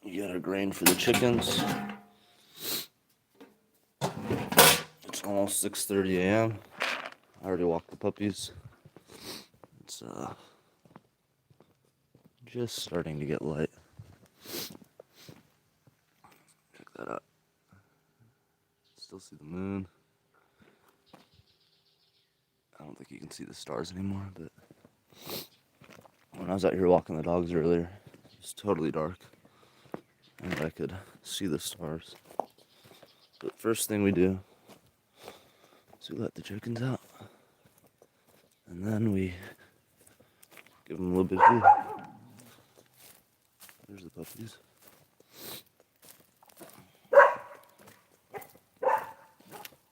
You got our grain for the chickens. It's almost 6:30 a.m. I already walked the puppies. It's just starting to get light. Check that out. Still see the moon. I don't think you can see the stars anymore, but when I was out here walking the dogs earlier, it was totally dark and I could see the stars. But first thing we do is we let the chickens out, and then we give them a little bit of food. There's the puppies.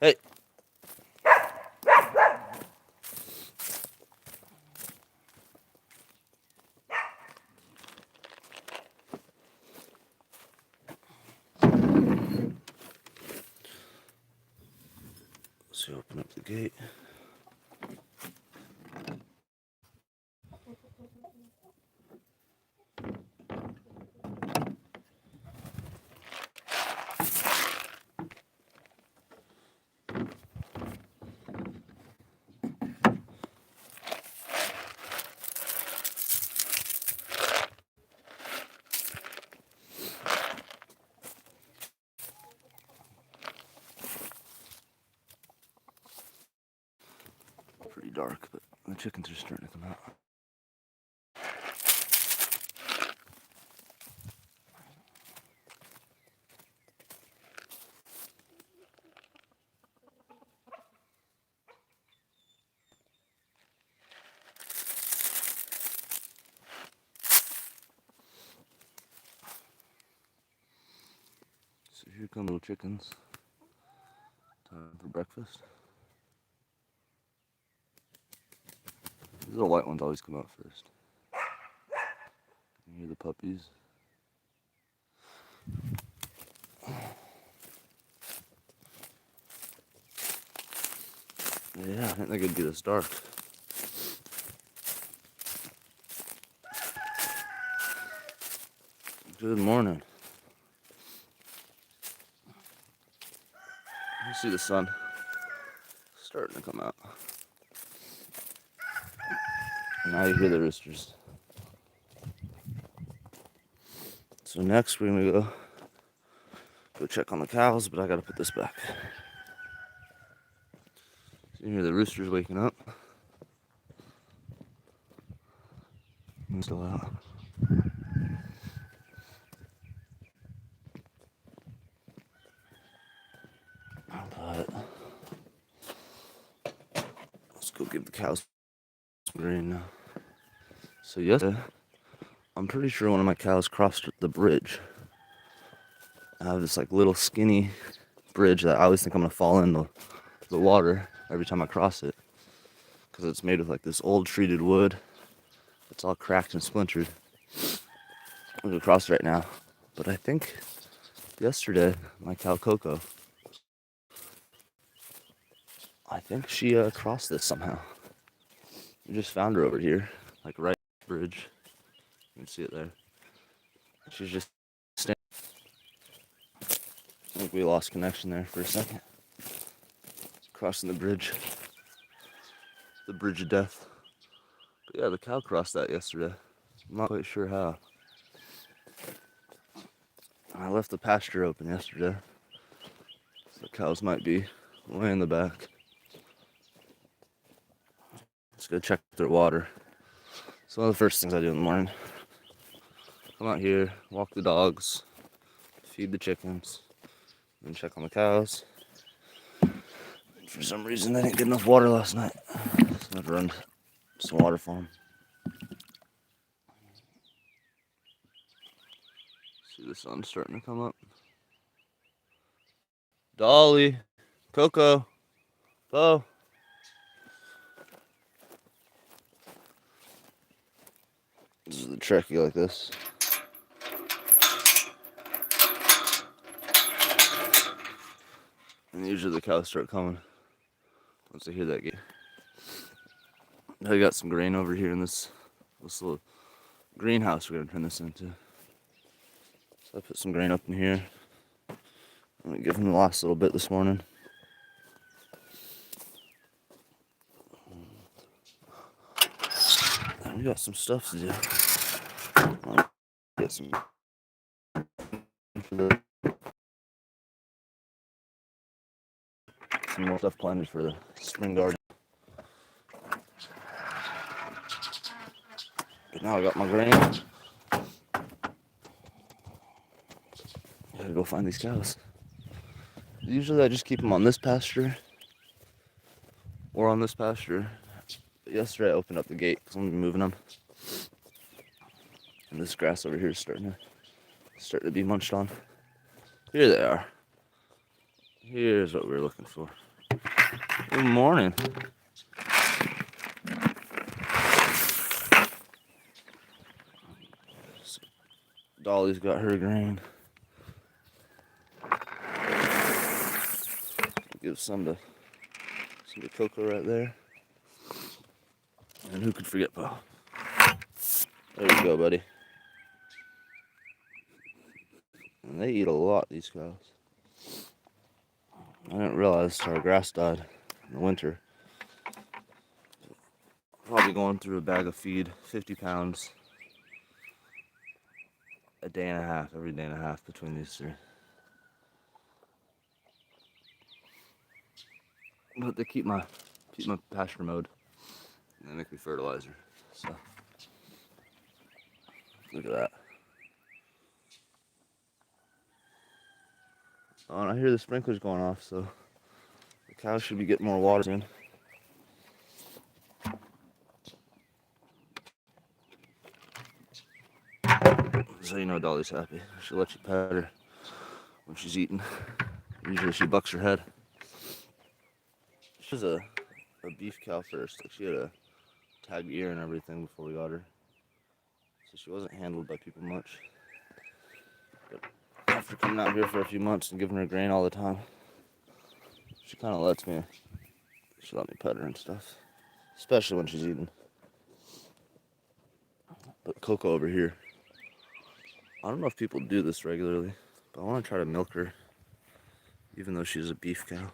Hey! So open up the gate. Pretty dark, but the chickens are starting to come out. So here come little chickens. Time for breakfast. These little white ones always come out first. You hear the puppies. Yeah, I didn't think it'd be this dark. Good morning. You see the sun starting to come out. Now you hear the roosters. So next we're gonna go check on the cows, but I gotta put this back. So you hear the roosters waking up. I'm still out. But let's go give the cows some grain now. So yesterday, I'm pretty sure one of my cows crossed the bridge. I have this like little skinny bridge that I always think I'm gonna fall in the water every time I cross it, because it's made of like this old treated wood. It's all cracked and splintered. I'm gonna cross right now, but I think yesterday my cow Coco, I think she crossed this somehow. We just found her over here, like right on the bridge. You can see it there. She's just standing. I think we lost connection there for a second. Crossing the bridge of death. But yeah, the cow crossed that yesterday. I'm not quite sure how. I left the pasture open yesterday. So the cows might be way in the back. Let's go check their water. It's one of the first things I do in the morning. Come out here, walk the dogs, feed the chickens, and check on the cows. For some reason, they didn't get enough water last night. So I had to run some water for them. See the sun starting to come up. Dolly, Coco, Bo. This is the trick, you like this. And usually the cows start coming once they hear that gate. I got some grain over here in this little greenhouse we're gonna turn this into. So I put some grain up in here. I'm gonna give him the last little bit this morning. And we got some stuff to do. I'll get some more stuff planted for the spring garden. But now I got my grain. Gotta go find these cows. Usually I just keep them on this pasture or on this pasture. But yesterday I opened up the gate because I'm gonna be moving them. And this grass over here is starting to be munched on. Here they are. Here's what we were looking for. Good morning. So Dolly's got her grain. Give some to Coco right there. And who could forget Bo? There you go, buddy. And they eat a lot, these cows. I didn't realize our grass died in the winter. Probably going through a bag of feed, 50 pounds, a day and a half, every day and a half between these three. But they keep my pasture mode, and they make me fertilizer. So look at that. Oh, and I hear the sprinklers going off, so the cows should be getting more water soon. So you know Dolly's happy. She'll let you pet her when she's eating. Usually she bucks her head. She was a beef cow first. Like she had a tagged ear and everything before we got her. So she wasn't handled by people much. But after coming out here for a few months and giving her grain all the time, she kind of lets me. She let me pet her and stuff, especially when she's eating. But Coco over here, I don't know if people do this regularly, but I want to try to milk her, even though she's a beef cow.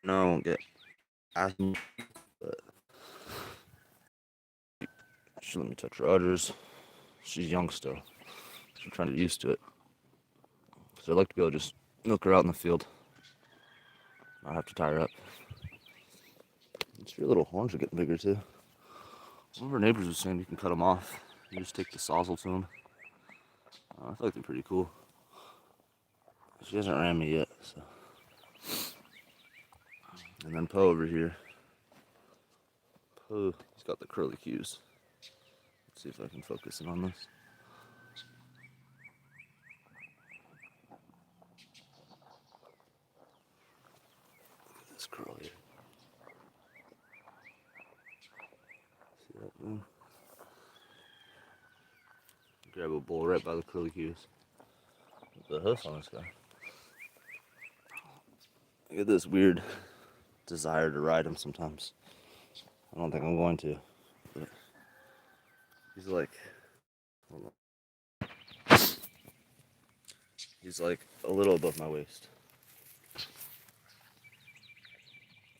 No, I won't get asthma, but she let me touch her udders. She's young still. She's trying to get used to it. So I'd like to be able to just milk her out in the field. I'll have to tie her up. Your little horns are getting bigger too. One of our neighbors was saying you can cut them off. You just take the sawzall to them. I feel like they're pretty cool. She hasn't ran me yet, so. And then Poe over here. Poe, he's got the curly cues. Let's see if I can focus in on this. Look at this curl here. See that move? Grab a bull right by the curly cues. The hoof on this guy. I get this weird desire to ride him sometimes. I don't think I'm going to. But he's like, he's like a little above my waist.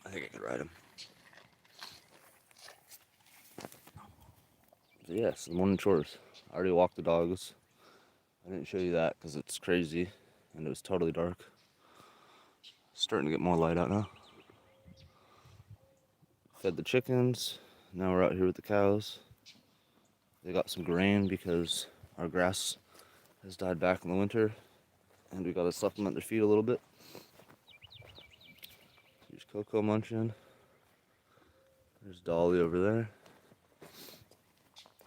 I think I could ride him. But yes, the morning chores. I already walked the dogs. I didn't show you that because it's crazy and it was totally dark. It's starting to get more light out now. Fed the chickens. Now we're out here with the cows. They got some grain because our grass has died back in the winter and we got to supplement their feed a little bit. Here's Coco munching. There's Dolly over there.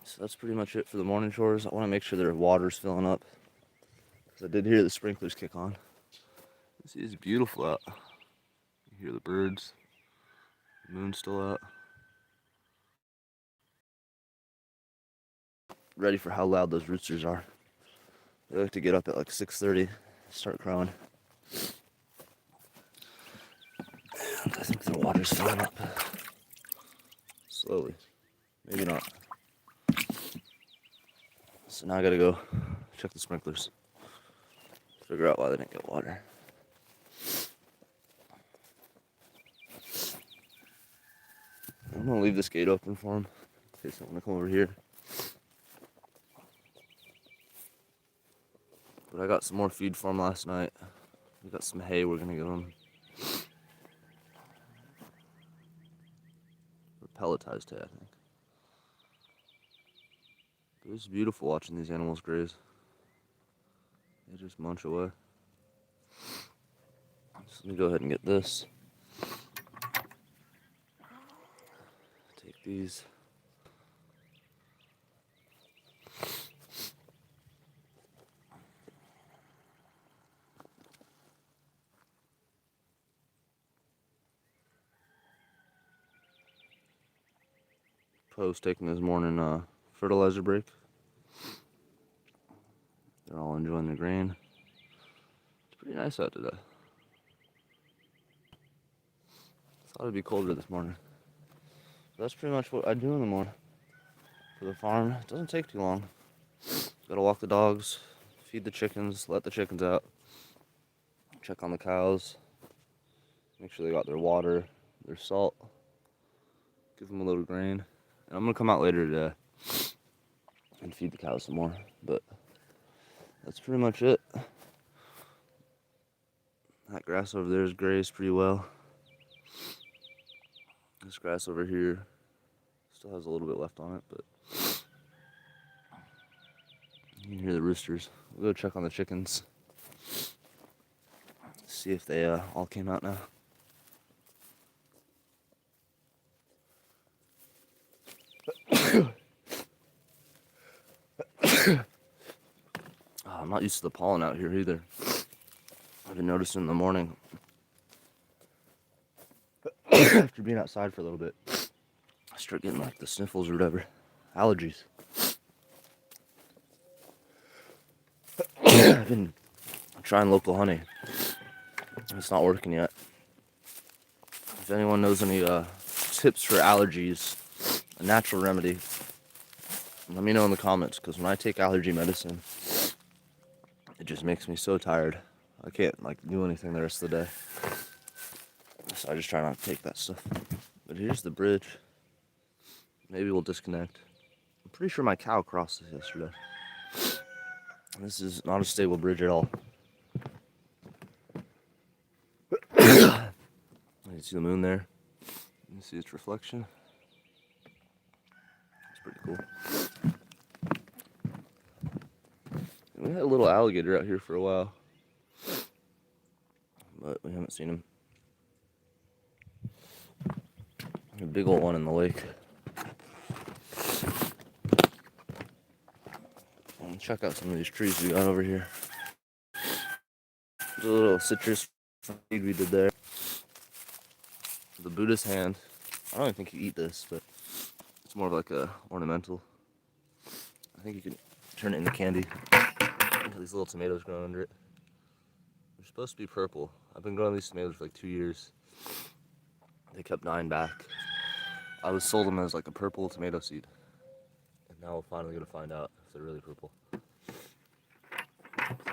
So that's pretty much it for the morning chores. I want to make sure their water's filling up because I did hear the sprinklers kick on. This is beautiful out. You hear the birds. The moon's still out. Ready for how loud those roosters are. They like to get up at like 6:30, start crowing. And I think the water's filling up. Slowly. Maybe not. So now I gotta go check the sprinklers. Figure out why they didn't get water. I'm gonna leave this gate open for them in case they want to come over here. But I got some more feed for them last night. We got some hay we're gonna give them. Or pelletized hay, I think. But it's beautiful watching these animals graze. They just munch away. So let me go ahead and get this. Take these. Poe's taking his morning fertilizer break. They're all enjoying the grain. It's pretty nice out today. Thought it'd be colder this morning. That's pretty much what I do in the morning for the farm. It doesn't take too long. Gotta walk the dogs, feed the chickens, let the chickens out, check on the cows, make sure they got their water, their salt, give them a little grain. And I'm gonna come out later today and feed the cows some more, but that's pretty much it. That grass over there is grazed pretty well. This grass over here still has a little bit left on it, but you can hear the roosters. We'll go check on the chickens, see if they all came out now. I'm not used to the pollen out here either. I've been noticing in the morning after being outside for a little bit, I start getting like the sniffles or whatever, allergies. I've been trying local honey. It's not working yet. If anyone knows any tips for allergies, a natural remedy, let me know in the comments, because when I take allergy medicine, it just makes me so tired. I can't like do anything the rest of the day. So I just try not to take that stuff. But here's the bridge. Maybe we'll disconnect. I'm pretty sure my cow crossed this yesterday. This is not a stable bridge at all. You can see the moon there. You can see its reflection. It's pretty cool. We had a little alligator out here for a while, but we haven't seen him. A big old one in the lake. And check out some of these trees we got over here. There's a little citrus seed we did there. The Buddha's hand. I don't even think you eat this, but it's more of like a ornamental. I think you can turn it into candy. These little tomatoes growing under it. They're supposed to be purple. I've been growing these tomatoes for like 2 years. They kept dying back. I was sold them as like a purple tomato seed. And now we're finally gonna find out if they're really purple.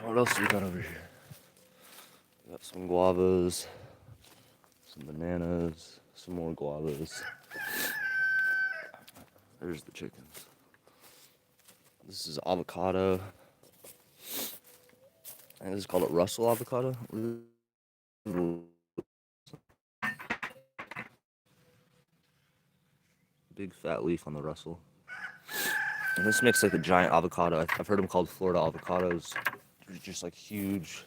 What else do we got over here? We got some guavas, some bananas, some more guavas. There's the chickens. This is avocado. I think this is called a Russell avocado. Big fat leaf on the Russell. And this makes like a giant avocado. I've heard them called Florida avocados. They're just like huge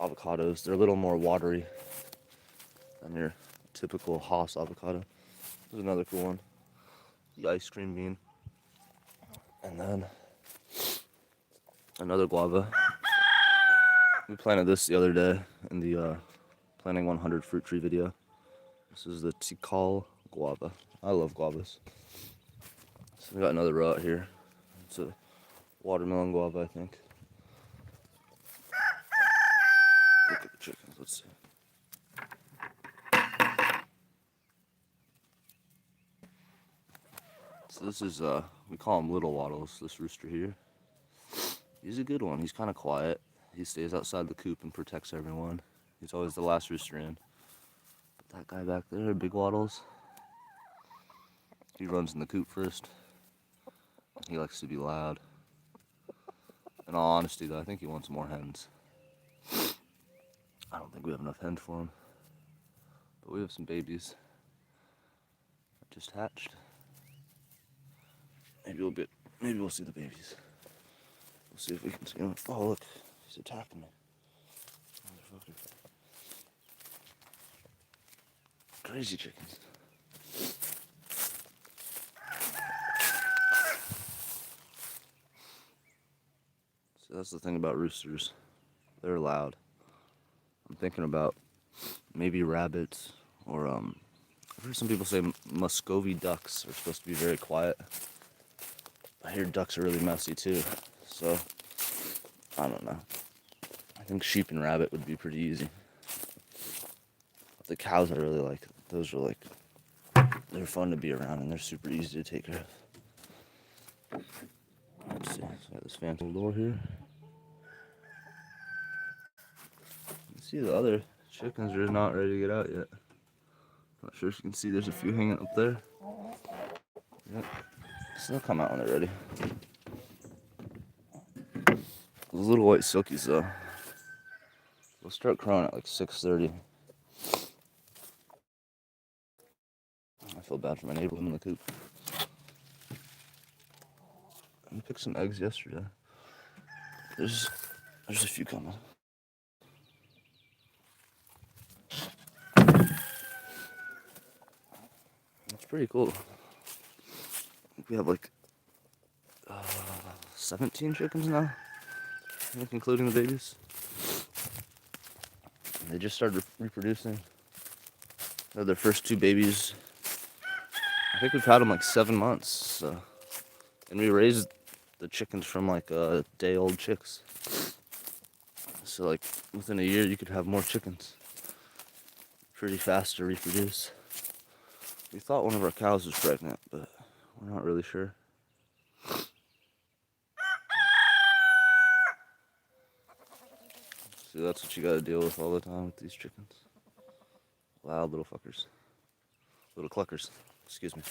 avocados. They're a little more watery than your typical Haas avocado. There's another cool one. The ice cream bean. And then another guava. We planted this the other day in the planting 100 fruit tree video. This is the Tikal guava. I love guavas. So we got another row out here. It's a watermelon guava, I think. Look at the chickens. Let's see. So this is, we call him Little Waddles, this rooster here. He's a good one. He's kind of quiet. He stays outside the coop and protects everyone. He's always the last rooster in. But that guy back there, Big Waddles, he runs in the coop first. He likes to be loud. In all honesty, though, I think he wants more hens. I don't think we have enough hens for him. But we have some babies that just hatched. Maybe we'll see the babies. We'll see if we can see him. Oh, look, he's attacking me. Motherfucker. Crazy chickens. So that's the thing about roosters. They're loud. I'm thinking about maybe rabbits or I've heard some people say Muscovy ducks are supposed to be very quiet. I hear ducks are really messy too, so I don't know. I think sheep and rabbit would be pretty easy. But the cows I really like, those are like, they're fun to be around and they're super easy to take care of. Let's see, so I got this fancy door here. You can see the other chickens are not ready to get out yet. Not sure if you can see, there's a few hanging up there. Yep. So they'll come out when they're ready. Those little white silkies though, they'll start crowing at like 6:30. I feel bad for my neighbor in the coop. I picked some eggs yesterday. There's a few coming. It's pretty cool. I think we have like 17 chickens now, I think, including the babies. And they just started reproducing. They're their first two babies. I think we've had them like 7 months. So. And we raised the chickens from like day-old chicks. So like within a year you could have more chickens. Pretty fast to reproduce. We thought one of our cows was pregnant, but we're not really sure. See, that's what you gotta deal with all the time with these chickens. Loud little fuckers. Little cluckers, excuse me.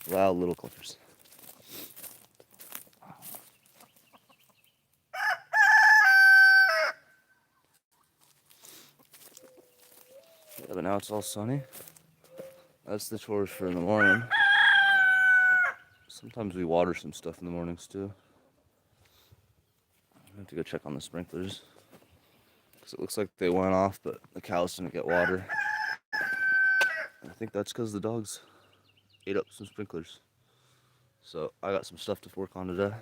Loud little cluckers. Yeah, but now it's all sunny. That's the chores for in the morning. Sometimes we water some stuff in the mornings too. I have to go check on the sprinklers. Because it looks like they went off, but the cows didn't get water. I think that's because the dogs ate up some sprinklers. So I got some stuff to work on today.